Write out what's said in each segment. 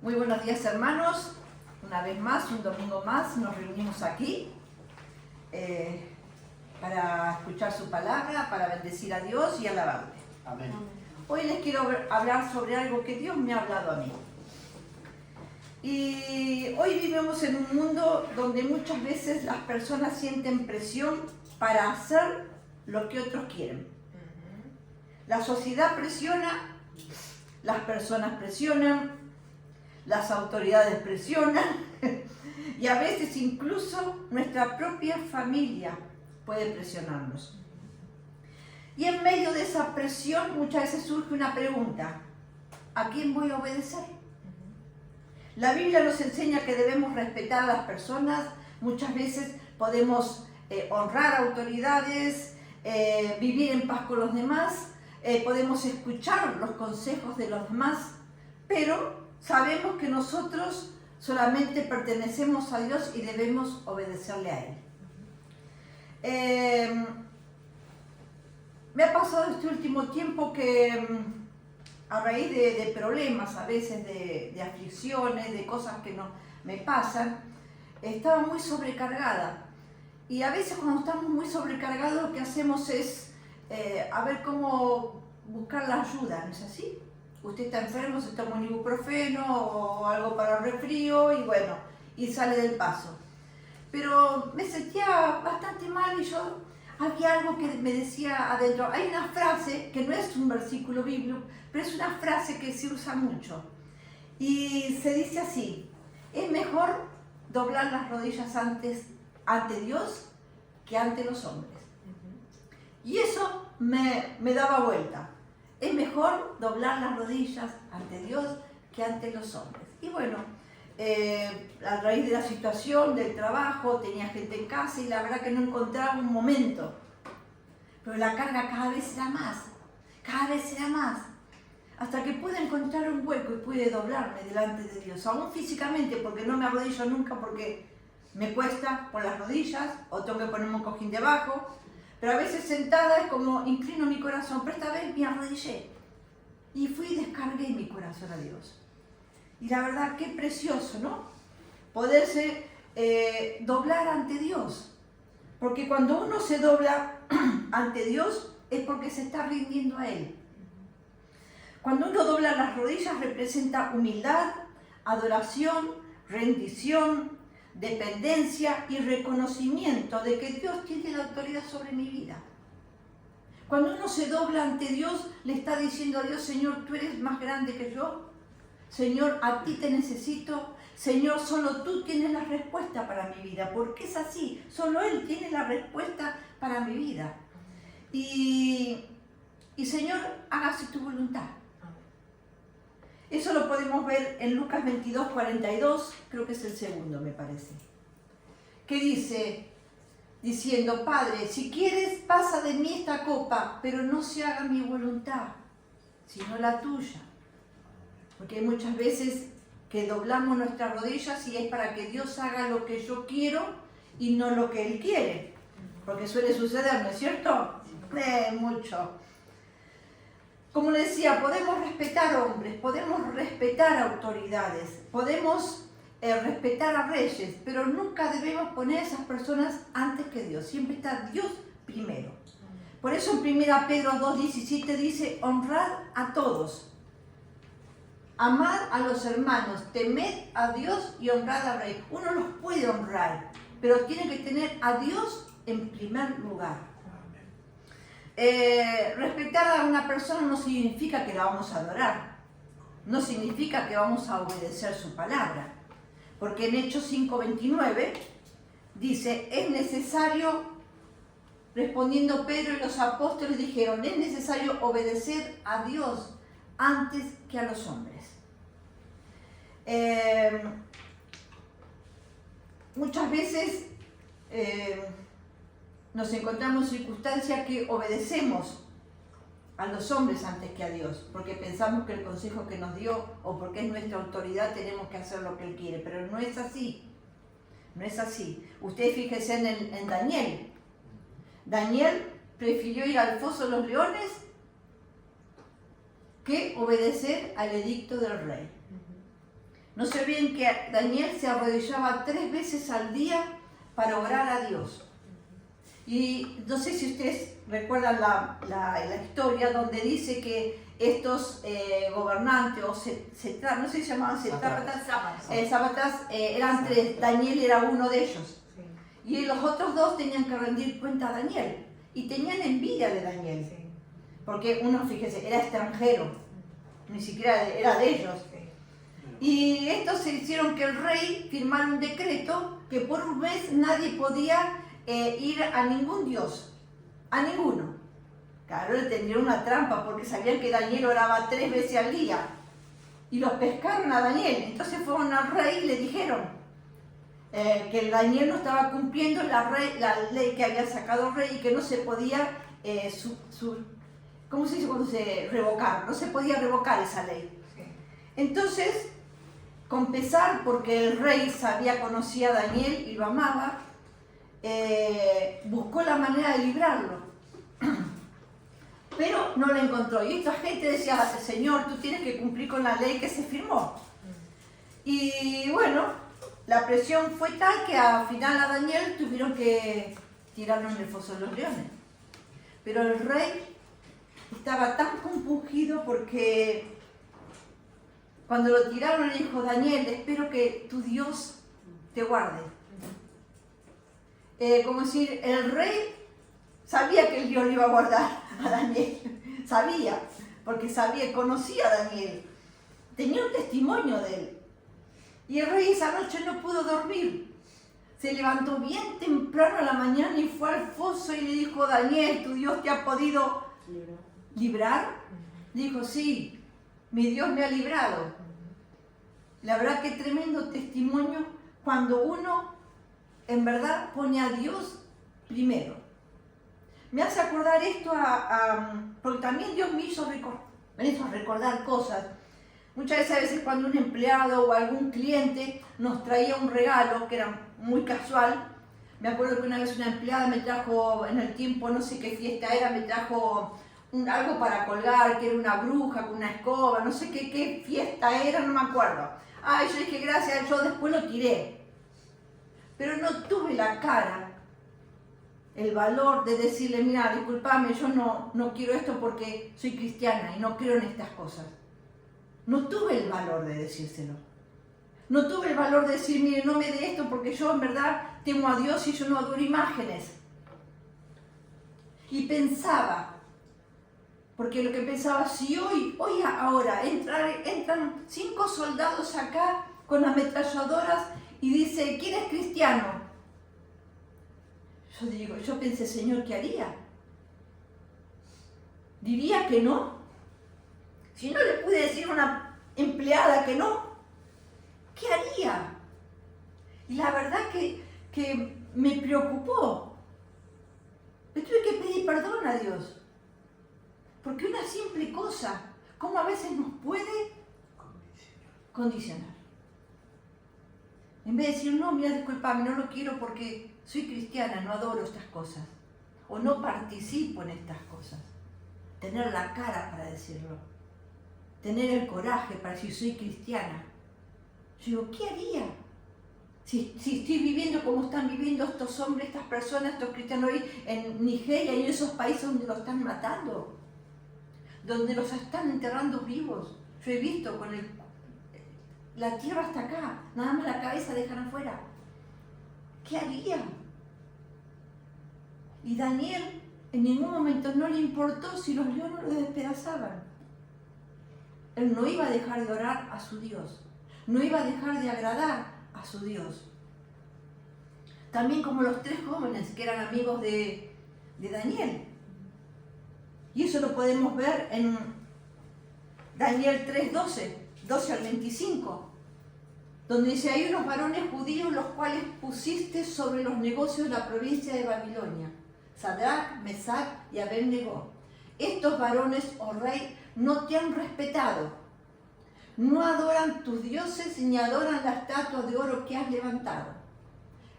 Muy buenos días, hermanos. Una vez más, un domingo más, nos reunimos aquí para escuchar su palabra, para bendecir a Dios y alabarle. Amén. Hoy les quiero hablar sobre algo que Dios me ha hablado a mí. Y hoy vivimos en un mundo donde muchas veces las personas sienten presión para hacer lo que otros quieren. La sociedad presiona, las personas presionan, las autoridades presionan y a veces incluso nuestra propia familia puede presionarnos. Y en medio de esa presión muchas veces surge una pregunta: ¿a quién voy a obedecer? La Biblia nos enseña que debemos respetar a las personas. Muchas veces podemos honrar autoridades, vivir en paz con los demás, podemos escuchar los consejos de los demás, pero sabemos que nosotros solamente pertenecemos a Dios y debemos obedecerle a Él. Me ha pasado este último tiempo que a raíz de problemas, a veces de aflicciones, de cosas que no me pasan, estaba muy sobrecargada. Y a veces cuando estamos muy sobrecargados lo que hacemos es a ver cómo buscar la ayuda, ¿no es así? Usted está enfermo, se toma un ibuprofeno o algo para el resfrío y bueno, y sale del paso. Pero me sentía bastante mal y yo había algo que me decía adentro. Hay una frase que no es un versículo bíblico, pero es una frase que se usa mucho. Y se dice así: es mejor doblar las rodillas ante Dios que ante los hombres. Y eso me daba vuelta. Es mejor doblar las rodillas ante Dios que ante los hombres. Y bueno, a raíz de la situación, del trabajo, tenía gente en casa y la verdad que no encontraba un momento. Pero la carga cada vez era más, hasta que pude encontrar un hueco y pude doblarme delante de Dios, aún físicamente, porque no me arrodillo nunca porque me cuesta por las rodillas o tengo que ponerme un cojín debajo. Pero a veces sentada es como inclino mi corazón, pero esta vez me arrodillé y fui y descargué mi corazón a Dios. Y la verdad, qué precioso, ¿no? Poderse doblar ante Dios. Porque cuando uno se dobla ante Dios es porque se está rindiendo a Él. Cuando uno dobla las rodillas representa humildad, adoración, rendición, dependencia y reconocimiento de que Dios tiene la autoridad sobre mi vida. Cuando uno se dobla ante Dios, le está diciendo a Dios: Señor, tú eres más grande que yo. Señor, a ti te necesito. Señor, solo tú tienes la respuesta para mi vida, porque es así, solo Él tiene la respuesta para mi vida. Y Señor, hágase tu voluntad. Eso lo podemos ver en Lucas 22, 42, creo que es el segundo, me parece. Que dice, diciendo: Padre, si quieres, pasa de mí esta copa, pero no se haga mi voluntad, sino la tuya. Porque hay muchas veces que doblamos nuestras rodillas y es para que Dios haga lo que yo quiero y no lo que Él quiere. Porque suele suceder, ¿no es cierto? Mucho. Como les decía, podemos respetar hombres, podemos respetar autoridades, podemos respetar a reyes, pero nunca debemos poner a esas personas antes que Dios. Siempre está Dios primero. Por eso en 1 Pedro 2:17 dice: honrad a todos, amad a los hermanos, temed a Dios y honrad al rey. Uno los puede honrar, pero tiene que tener a Dios en primer lugar. Respetar a una persona no significa que la vamos a adorar, no significa que vamos a obedecer su palabra, porque en Hechos 5:29 dice: es necesario, respondiendo Pedro y los apóstoles dijeron, es necesario obedecer a Dios antes que a los hombres. Muchas veces nos encontramos en circunstancias que obedecemos a los hombres antes que a Dios, porque pensamos que el consejo que nos dio o porque es nuestra autoridad tenemos que hacer lo que Él quiere, pero no es así. No es así. Ustedes fíjense en Daniel. Daniel prefirió ir al foso de los leones que obedecer al edicto del rey. No se olviden que Daniel se arrodillaba 3 veces al día para orar a Dios. Y no sé si ustedes recuerdan la historia donde dice que estos gobernantes, o no sé si se llamaban sábatas, eran 3, Daniel era uno de ellos. Y los otros 2 tenían que rendir cuenta a Daniel. Y tenían envidia de Daniel. Porque uno, fíjese, era extranjero, ni siquiera era de ellos. Y estos se hicieron que el rey firmara un decreto que por un mes nadie podía ir a ningún dios, a ninguno. Claro, le tendrían una trampa porque sabían que Daniel oraba 3 veces al día. Y los pescaron a Daniel. Entonces fueron al rey y le dijeron que Daniel no estaba cumpliendo la ley que había sacado el rey y que no se podía, ¿cómo se dice cuando se revocar? No se podía revocar esa ley. Entonces, con pesar, porque el rey conocía a Daniel y lo amaba, buscó la manera de librarlo. Pero no lo encontró. Y esta gente decía, Señor, tú tienes que cumplir con la ley que se firmó. Y bueno, la presión fue tal que al final a Daniel tuvieron que tirarlo en el foso de los leones. Pero el rey estaba tan compungido porque cuando lo tiraron le dijo, Daniel, espero que tu Dios te guarde. Como decir, el rey sabía que el Dios le iba a guardar a Daniel. Sabía, porque conocía a Daniel. Tenía un testimonio de él. Y el rey esa noche no pudo dormir. Se levantó bien temprano a la mañana y fue al foso y le dijo, Daniel, ¿tu Dios te ha podido librar? Dijo, sí, mi Dios me ha librado. La verdad que tremendo testimonio cuando uno en verdad pone a Dios primero. Me hace acordar esto porque también Dios me hizo recordar cosas. Muchas veces cuando un empleado o algún cliente nos traía un regalo que era muy casual, me acuerdo que una vez una empleada me trajo en el tiempo, no sé qué fiesta era, me trajo algo para colgar, que era una bruja con una escoba, no sé qué fiesta era, no me acuerdo. Yo dije gracias, yo después lo tiré. Pero no tuve la cara, el valor de decirle, mira, discúlpame, yo no quiero esto porque soy cristiana y no creo en estas cosas. No tuve el valor de decírselo. No tuve el valor de decir, mire, no me dé esto porque yo en verdad temo a Dios y yo no adoro imágenes. Y pensaba, porque lo que pensaba, si ahora entran 5 soldados acá con ametralladoras y dice, ¿quién es cristiano? Yo pensé, Señor, ¿qué haría? ¿Diría que no? Si no le pude decir a una empleada que no, ¿qué haría? Y la verdad que me preocupó. Le tuve que pedir perdón a Dios. Porque una simple cosa, ¿cómo a veces nos puede condicionar? En vez de decir, no, mira, discúlpame, no lo quiero porque soy cristiana, no adoro estas cosas. O no participo en estas cosas. Tener la cara para decirlo. Tener el coraje para decir, soy cristiana. Yo digo, ¿qué haría? Si estoy viviendo como están viviendo estos hombres, estas personas, estos cristianos hoy en Nigeria y en esos países donde los están matando. Donde los están enterrando vivos. Yo he visto con la tierra hasta acá, nada más la cabeza dejan afuera. ¿Qué haría? Y Daniel en ningún momento no le importó si los leones lo despedazaban. Él no iba a dejar de orar a su Dios. No iba a dejar de agradar a su Dios. También como los 3 jóvenes que eran amigos de Daniel. Y eso lo podemos ver en Daniel 3:12, 12 al 25, donde dice, hay unos varones judíos los cuales pusiste sobre los negocios de la provincia de Babilonia, Sadrach, Mesach y Abed-Nego. Estos varones, oh rey, no te han respetado, no adoran tus dioses ni adoran la estatua de oro que has levantado.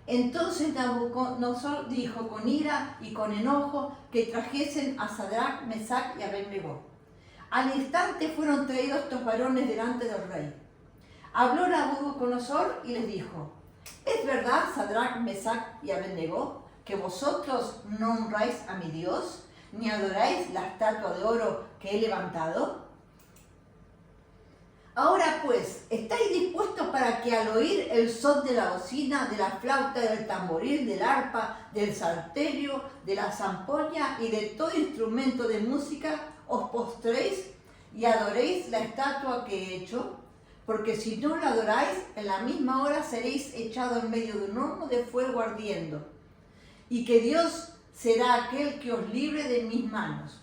Entonces Nabucodonosor dijo con ira y con enojo que trajesen a Sadrach, Mesach y Abed-Nego. Al instante fueron traídos estos varones delante del rey. Habló Nabucodonosor y les dijo: ¿es verdad, Sadrach, Mesach y Abednego, que vosotros no honráis a mi Dios, ni adoráis la estatua de oro que he levantado? Ahora pues, ¿estáis dispuestos para que al oír el son de la bocina, de la flauta, del tamboril, del arpa, del salterio, de la zampoña y de todo instrumento de música, os postréis y adoréis la estatua que he hecho? Porque si no la adoráis, en la misma hora seréis echados en medio de un horno de fuego ardiendo, y que Dios será aquel que os libre de mis manos.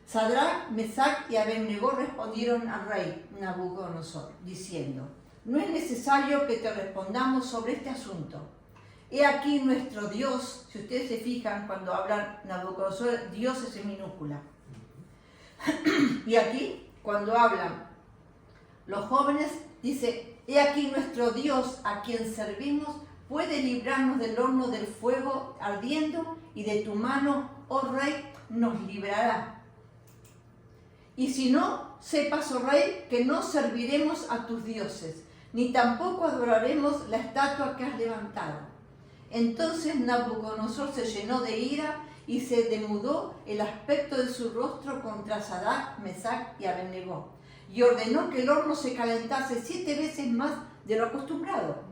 Sadrach, Mesach y Abednego respondieron al rey Nabucodonosor, diciendo: no es necesario que te respondamos sobre este asunto. He aquí nuestro Dios. Si ustedes se fijan, cuando hablan Nabucodonosor, Dios es en minúscula. Y aquí, cuando hablan los jóvenes, dice: he aquí nuestro Dios, a quien servimos, puede librarnos del horno del fuego ardiendo, y de tu mano, oh rey, nos librará. Y si no, sepas, oh rey, que no serviremos a tus dioses, ni tampoco adoraremos la estatua que has levantado. Entonces Nabucodonosor se llenó de ira y se demudó el aspecto de su rostro contra Sadrach, Mesach y Abednego, y ordenó que el horno se calentase 7 veces más de lo acostumbrado.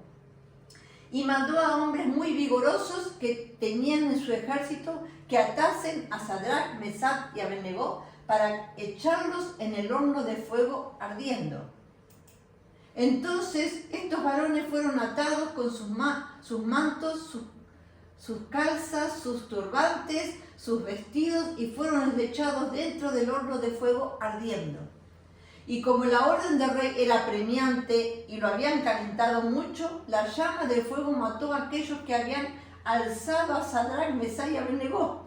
Y mandó a hombres muy vigorosos que tenían en su ejército que atasen a Sadrach, Mesach y Abednego para echarlos en el horno de fuego ardiendo. Entonces estos varones fueron atados con sus mantos, sus calzas, sus turbantes, sus vestidos, y fueron echados dentro del horno de fuego ardiendo. Y como la orden del rey era apremiante y lo habían calentado mucho, la llama del fuego mató a aquellos que habían alzado a Sadrach, Mesach y Abednego.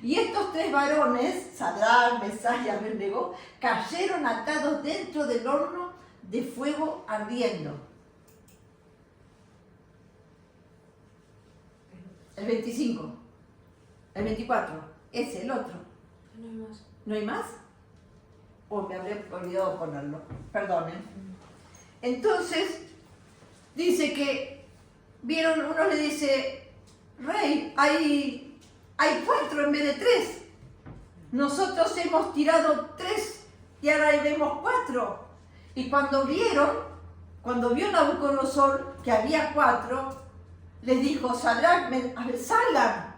Y estos 3 varones, Sadrach, Mesach y Abednego, cayeron atados dentro del horno de fuego ardiendo. El 25, el 24, ese, el otro. No hay más. ¿No hay más? O me habré olvidado ponerlo, perdonen. Entonces, dice que vieron, uno le dice: rey, hay 4 en vez de 3. Nosotros hemos tirado 3 y ahora ahí vemos 4. Y cuando vio Nabucodonosor que había 4, les dijo: Sadrach, salgan.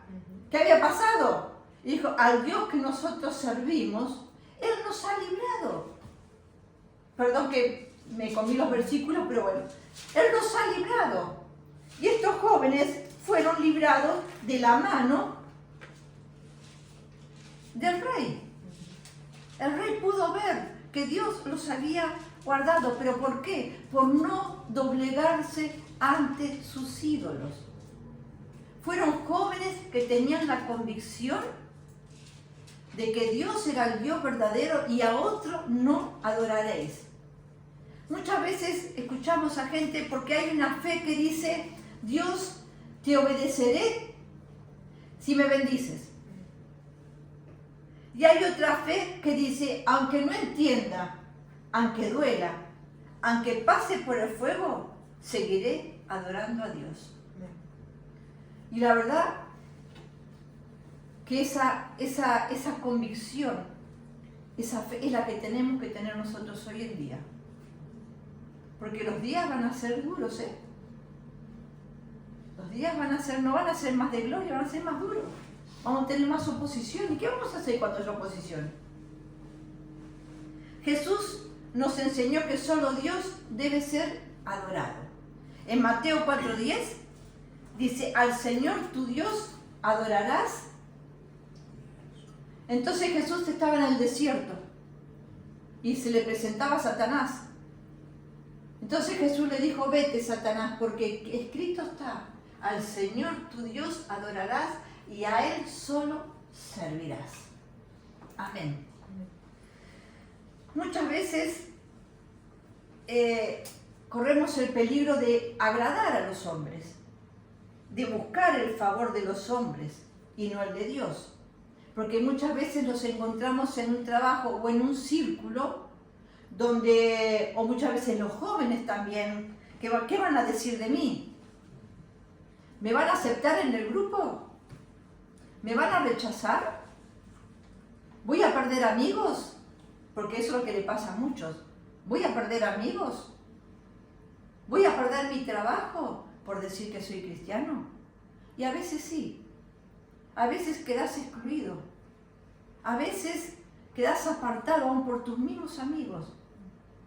¿Qué había pasado? Y dijo: al Dios que nosotros servimos, Él nos ha librado. Perdón que me comí los versículos, pero bueno. Él nos ha librado. Y estos jóvenes fueron librados de la mano del rey. El rey pudo ver que Dios los había guardado. ¿Pero por qué? Por no doblegarse ante sus ídolos. Fueron jóvenes que tenían la convicción de que Dios era el Dios verdadero y a otro no adoraréis. Muchas veces escuchamos a gente, porque hay una fe que dice: Dios, te obedeceré si me bendices. Y hay otra fe que dice: aunque no entienda, aunque duela, aunque pase por el fuego, seguiré adorando a Dios. Y la verdad que esa convicción, esa fe es la que tenemos que tener nosotros hoy en día. Porque los días van a ser duros, ¿eh? Los días no van a ser más de gloria, van a ser más duros. Vamos a tener más oposición. ¿Y qué vamos a hacer cuando haya oposición? Jesús nos enseñó que solo Dios debe ser adorado. En Mateo 4:10 dice: al Señor tu Dios adorarás. Entonces Jesús estaba en el desierto y se le presentaba a Satanás. Entonces Jesús le dijo: vete, Satanás, porque escrito está: al Señor tu Dios adorarás y a Él solo servirás. Amén. Muchas veces corremos el peligro de agradar a los hombres, de buscar el favor de los hombres y no el de Dios. Porque muchas veces nos encontramos en un trabajo o en un círculo donde, o muchas veces los jóvenes también, ¿qué van a decir de mí? ¿Me van a aceptar en el grupo? ¿Me van a rechazar? ¿Voy a perder amigos? Porque eso es lo que le pasa a muchos. ¿Voy a perder amigos? ¿Voy a perder mi trabajo por decir que soy cristiano? Y a veces sí. A veces quedas excluido. A veces quedas apartado aún por tus mismos amigos.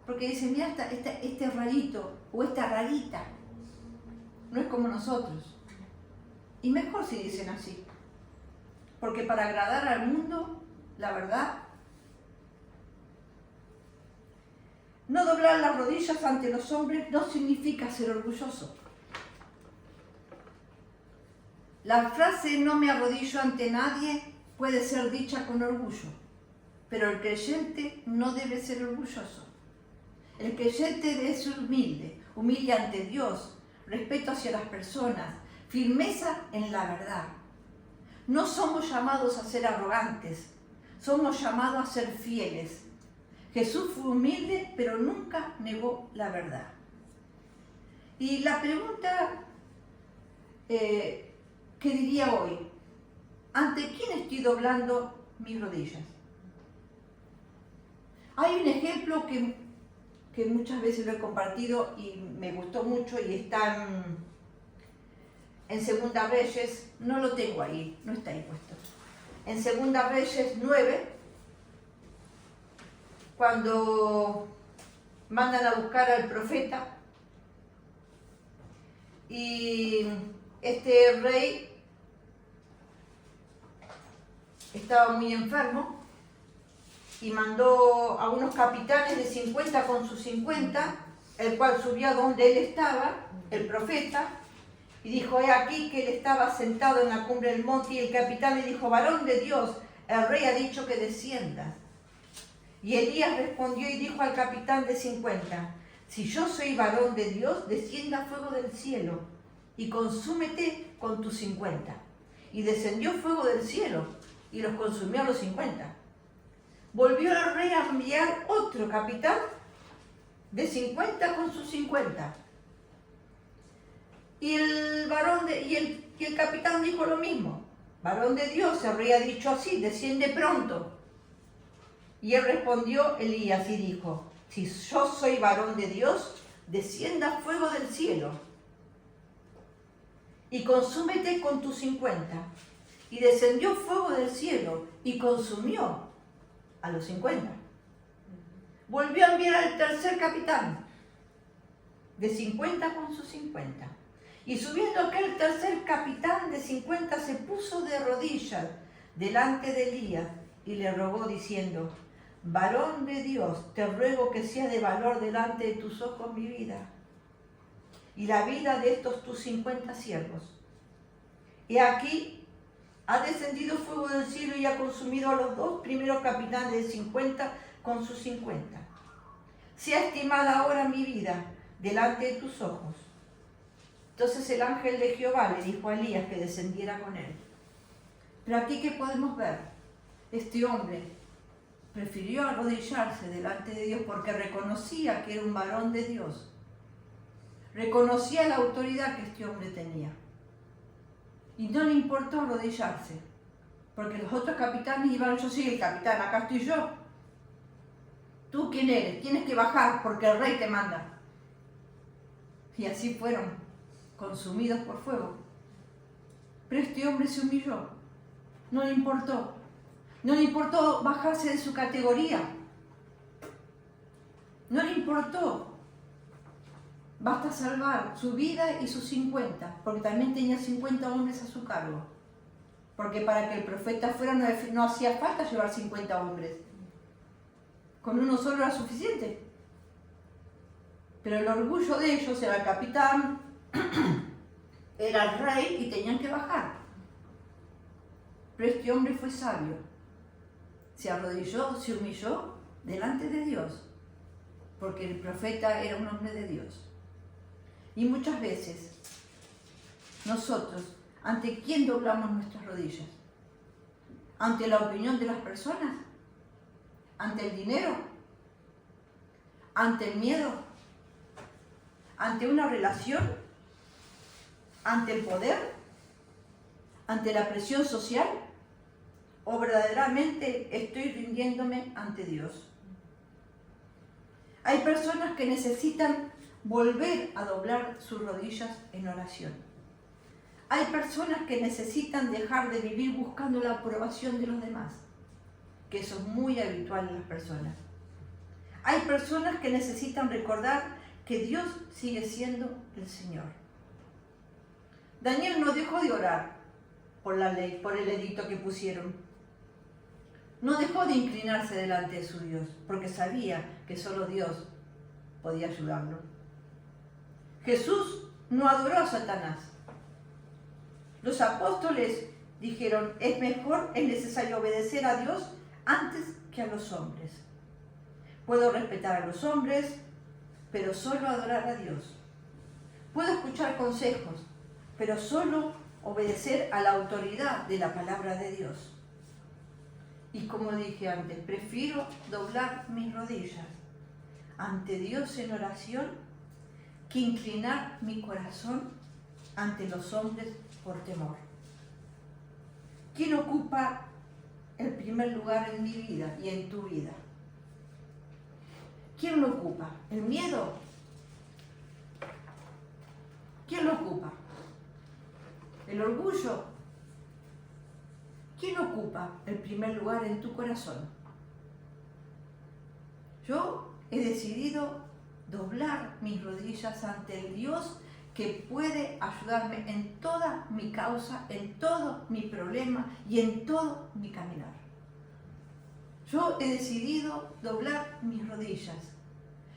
Porque dicen, mira, este rarito o esta rarita no es como nosotros. Y mejor si dicen así. Porque para agradar al mundo, la verdad, no doblar las rodillas ante los hombres no significa ser orgulloso. La frase no me arrodillo ante nadie puede ser dicha con orgullo, pero el creyente no debe ser orgulloso. El creyente debe ser humilde ante Dios, respeto hacia las personas, firmeza en la verdad. No somos llamados a ser arrogantes, somos llamados a ser fieles. Jesús fue humilde, pero nunca negó la verdad. Y la pregunta que diría hoy, ¿ante quién estoy doblando mis rodillas? Hay un ejemplo que muchas veces lo he compartido y me gustó mucho y está en Segunda Reyes, no lo tengo ahí, no está ahí puesto. En Segunda Reyes 9, cuando mandan a buscar al profeta y este rey estaba muy enfermo y mandó a unos capitanes de 50 con sus 50, el cual subió a donde él estaba, el profeta, y dijo, he aquí que él estaba sentado en la cumbre del monte, y el capitán le dijo, varón de Dios, el rey ha dicho que desciendas. Y Elías respondió y dijo al capitán de 50, si yo soy varón de Dios, descienda fuego del cielo y consúmete con tus 50. Y descendió fuego del cielo y los consumió a los 50. Volvió el rey a enviar otro capitán de 50 con sus 50. Y el capitán dijo lo mismo. Varón de Dios, el rey ha dicho así, desciende pronto. Y él respondió, Elías, y dijo, si yo soy varón de Dios, descienda fuego del cielo y consúmete con tus 50. Y descendió fuego del cielo y consumió a los 50. Volvió a enviar al tercer capitán, de 50 con sus 50. Y subiendo aquel tercer capitán de 50 se puso de rodillas delante de Elías y le rogó diciendo, varón de Dios, te ruego que sea de valor delante de tus ojos mi vida y la vida de estos tus 50 siervos. Y aquí ha descendido fuego del cielo y ha consumido a los dos primeros capitanes de 50 con sus 50. Sea estimada ahora mi vida delante de tus ojos. Entonces el ángel de Jehová le dijo a Elías que descendiera con él. Pero aquí, ¿qué podemos ver? Este hombre prefirió arrodillarse delante de Dios porque reconocía que era un varón de Dios. Reconocía la autoridad que este hombre tenía. Y no le importó arrodillarse, porque los otros capitanes iban, yo soy el capitán, acá estoy yo. ¿Tú quién eres? Tienes que bajar porque el rey te manda. Y así fueron consumidos por fuego. Pero este hombre se humilló, no le importó. No le importó bajarse de su categoría. No le importó. Basta salvar su vida y sus 50, porque también tenía 50 hombres a su cargo. Porque para que el profeta fuera no hacía falta llevar 50 hombres. Con uno solo era suficiente. Pero el orgullo de ellos era el capitán, era el rey y tenían que bajar. Pero este hombre fue sabio. Se arrodilló, se humilló delante de Dios, porque el profeta era un hombre de Dios. Y muchas veces, nosotros, ¿ante quién doblamos nuestras rodillas? ¿Ante la opinión de las personas? ¿Ante el dinero? ante el miedo, ante una relación, ante el poder, ante la presión social, o verdaderamente estoy rindiéndome ante Dios. Hay personas que necesitan volver a doblar sus rodillas en oración. Hay personas que necesitan dejar de vivir buscando la aprobación de los demás, que eso es muy habitual en las personas. Hay personas que necesitan recordar que Dios sigue siendo el Señor. Daniel no dejó de orar por la ley, por el edicto que pusieron. No dejó de inclinarse delante de su Dios, porque sabía que solo Dios podía ayudarlo. Jesús no adoró a Satanás. Los apóstoles dijeron, es necesario obedecer a Dios antes que a los hombres. Puedo respetar a los hombres, pero solo adorar a Dios. Puedo escuchar consejos, pero solo obedecer a la autoridad de la palabra de Dios. Y como dije antes, prefiero doblar mis rodillas ante Dios en oración que inclinar mi corazón ante los hombres por temor. ¿Quién ocupa el primer lugar en mi vida y en tu vida? ¿Quién lo ocupa? ¿El miedo? ¿Quién lo ocupa? ¿El orgullo? ¿Quién ocupa el primer lugar en tu corazón? Yo he decidido doblar mis rodillas ante el Dios que puede ayudarme en toda mi causa, en todo mi problema y en todo mi caminar. Yo he decidido doblar mis rodillas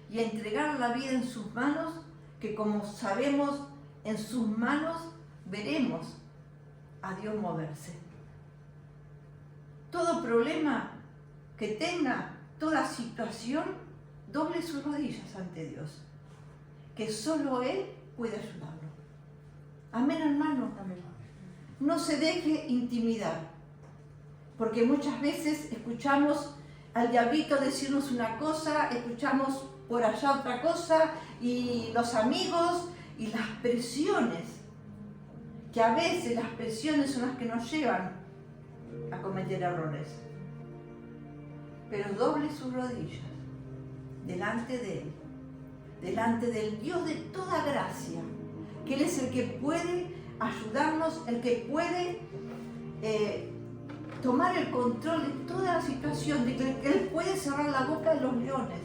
y entregar la vida en sus manos, que como sabemos, en sus manos veremos a Dios moverse. Todo problema que tenga, toda situación, doble sus rodillas ante Dios, que solo Él puede ayudarlo. Amén, hermano. Amén. No se deje intimidar, porque muchas veces escuchamos al diablito decirnos una cosa, escuchamos por allá otra cosa, y los amigos y las presiones, que a veces las presiones son las que nos llevan a cometer errores. Pero doble sus rodillas delante de Él, delante del Dios de toda gracia, que Él es el que puede ayudarnos, el que puede tomar el control de toda la situación, de que Él puede cerrar la boca de los leones.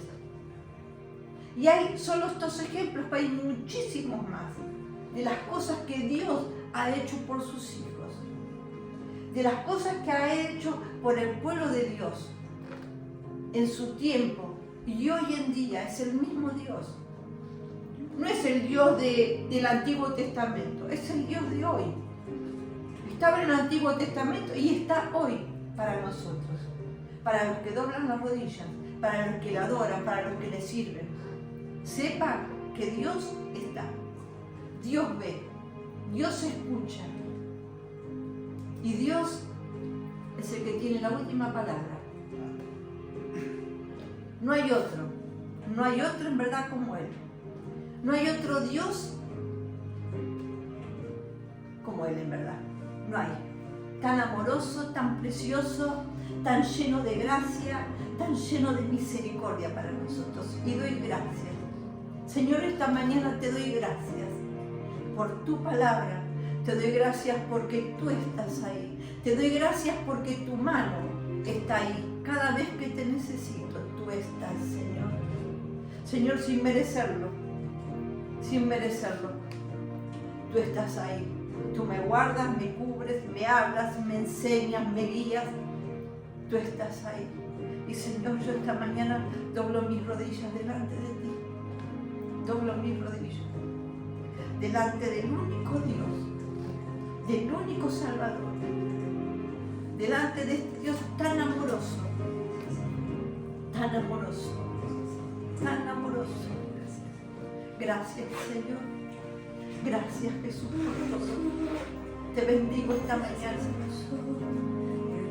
Y hay solo estos ejemplos, pero hay muchísimos más de las cosas que Dios ha hecho por sus hijos, de las cosas que ha hecho por el pueblo de Dios en su tiempo y hoy en día. Es el mismo Dios. No es el Dios del Antiguo Testamento, es el Dios de hoy. Estaba en el Antiguo Testamento y está hoy para nosotros, para los que doblan las rodillas, para los que le adoran, para los que le sirven. Sepa que Dios está, Dios ve, Dios escucha, y Dios es el que tiene la última palabra. No hay otro en verdad como Él. No hay otro Dios como Él en verdad. No hay. Tan amoroso, tan precioso, tan lleno de gracia, tan lleno de misericordia para nosotros. Y doy gracias. Señor, esta mañana te doy gracias por tu palabra. Te doy gracias porque tú estás ahí. Te doy gracias porque tu mano está ahí. Cada vez que te necesito, tú estás, Señor. Señor, sin merecerlo, tú estás ahí. Tú me guardas, me cubres, me hablas, me enseñas, me guías. Tú estás ahí. Y Señor, yo esta mañana doblo mis rodillas delante de ti. Doblo mis rodillas delante del único Dios, del único Salvador, delante de este Dios tan amoroso, tan amoroso, tan amoroso. Gracias, Señor. Gracias, Jesús, por todo. Te bendigo esta mañana.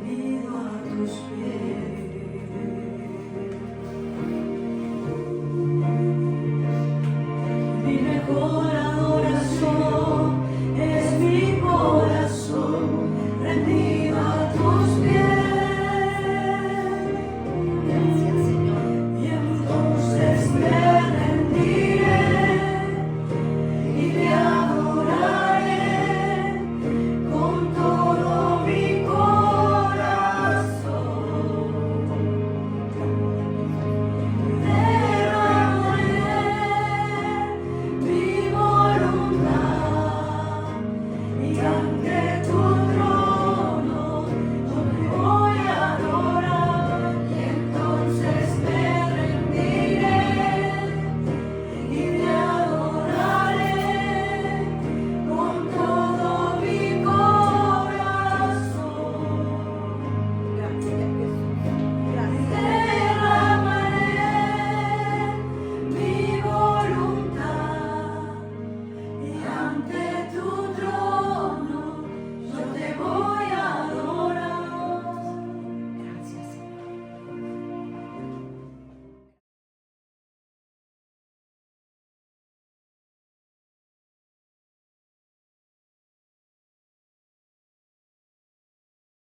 Rendido a tus pies. mi mejor